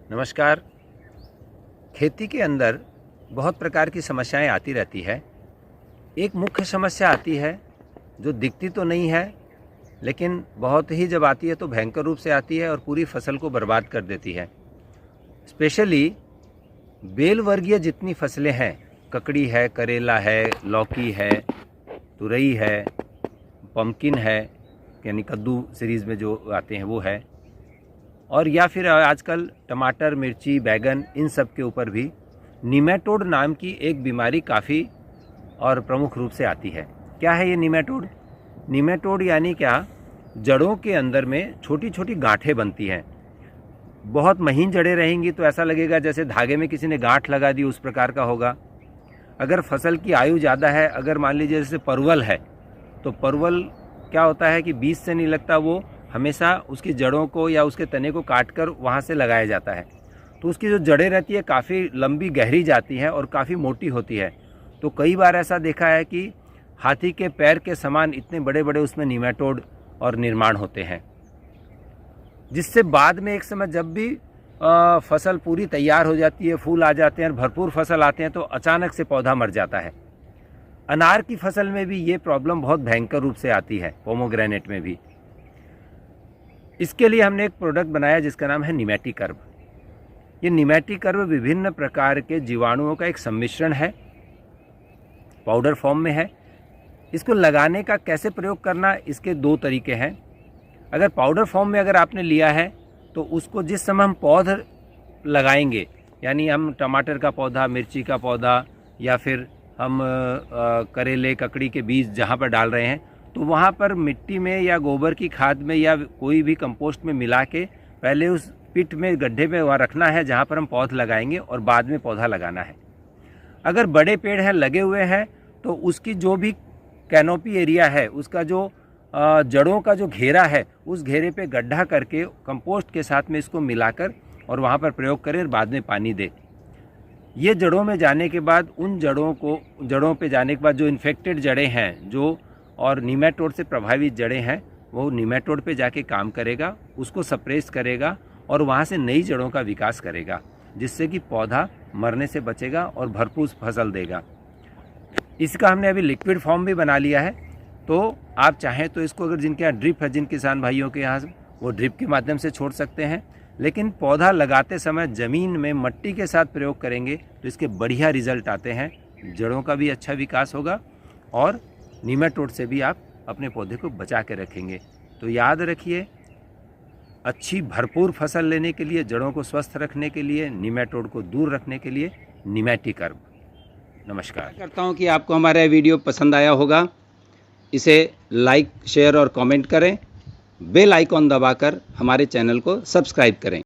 नमस्कार। खेती के अंदर बहुत प्रकार की समस्याएं आती रहती है। एक मुख्य समस्या आती है जो दिखती तो नहीं है, लेकिन बहुत ही जब आती है तो भयंकर रूप से आती है और पूरी फसल को बर्बाद कर देती है। स्पेशली बेल वर्गीय जितनी फसलें हैं, ककड़ी है, करेला है, लौकी है, तुरई है, पम्पकिन है, यानी कद्दू सीरीज़ में जो आते हैं वो है, और या फिर आजकल टमाटर, मिर्ची, बैगन, इन सब के ऊपर भी निमेटोड नाम की एक बीमारी काफ़ी और प्रमुख रूप से आती है। क्या है ये निमेटोड? निमेटोड यानी क्या, जड़ों के अंदर में छोटी छोटी गांठें बनती हैं। बहुत महीन जड़ें रहेंगी तो ऐसा लगेगा जैसे धागे में किसी ने गांठ लगा दी, उस प्रकार का होगा। अगर फसल की आयु ज़्यादा है, अगर मान लीजिए जैसे परवल है, तो परवल क्या होता है कि बीज से नहीं लगता, वो हमेशा उसकी जड़ों को या उसके तने को काट कर वहाँ से लगाया जाता है। तो उसकी जो जड़ें रहती है काफ़ी लंबी गहरी जाती हैं और काफ़ी मोटी होती है। तो कई बार ऐसा देखा है कि हाथी के पैर के समान इतने बड़े बड़े उसमें निमेटोड और निर्माण होते हैं, जिससे बाद में एक समय जब भी फसल पूरी तैयार हो जाती है, फूल आ जाते हैं और भरपूर फसल आते हैं, तो अचानक से पौधा मर जाता है। अनार की फसल में भी ये प्रॉब्लम बहुत भयंकर रूप से आती है, पोमोग्रेनेट में भी। इसके लिए हमने एक प्रोडक्ट बनाया जिसका नाम है निमेटिकर्व। ये निमेटिकर्व विभिन्न प्रकार के जीवाणुओं का एक सम्मिश्रण है, पाउडर फॉर्म में है। इसको लगाने का कैसे प्रयोग करना, इसके दो तरीके हैं। अगर पाउडर फॉर्म में अगर आपने लिया है तो उसको जिस समय हम पौध लगाएंगे, यानी हम टमाटर का पौधा, मिर्ची का पौधा, या फिर हम करेले, ककड़ी के बीज जहाँ पर डाल रहे हैं, तो वहाँ पर मिट्टी में या गोबर की खाद में या कोई भी कंपोस्ट में मिला के पहले उस पिट में, गड्ढे में वहाँ रखना है जहाँ पर हम पौध लगाएंगे, और बाद में पौधा लगाना है। अगर बड़े पेड़ हैं, लगे हुए हैं, तो उसकी जो भी कैनोपी एरिया है, उसका जो जड़ों का जो घेरा है, उस घेरे पे गड्ढा करके कंपोस्ट के साथ में इसको मिलाकर और वहाँ पर प्रयोग करें और बाद में पानी दें। ये जड़ों में जाने के बाद, उन जड़ों पे जाने के बाद जो इन्फेक्टेड जड़ें हैं, जो और निमेटोड से प्रभावित जड़ें हैं, वो निमेटोड पे जाके काम करेगा, उसको सप्रेस करेगा और वहाँ से नई जड़ों का विकास करेगा, जिससे कि पौधा मरने से बचेगा और भरपूर फसल देगा। इसका हमने अभी लिक्विड फॉर्म भी बना लिया है, तो आप चाहें तो इसको, अगर जिनके यहाँ ड्रिप है, जिन किसान भाइयों के यहाँ, वो ड्रिप के माध्यम से छोड़ सकते हैं। लेकिन पौधा लगाते समय ज़मीन में मट्टी के साथ प्रयोग करेंगे तो इसके बढ़िया रिजल्ट आते हैं। जड़ों का भी अच्छा विकास होगा और निमेटोड से भी आप अपने पौधे को बचा के रखेंगे। तो याद रखिए, अच्छी भरपूर फसल लेने के लिए, जड़ों को स्वस्थ रखने के लिए, निमेटोड को दूर रखने के लिए निमेटिकर्व। नमस्कार। करता हूँ कि आपको हमारा वीडियो पसंद आया होगा। इसे लाइक, शेयर और कमेंट करें। बेल आइकॉन दबाकर हमारे चैनल को सब्सक्राइब करें।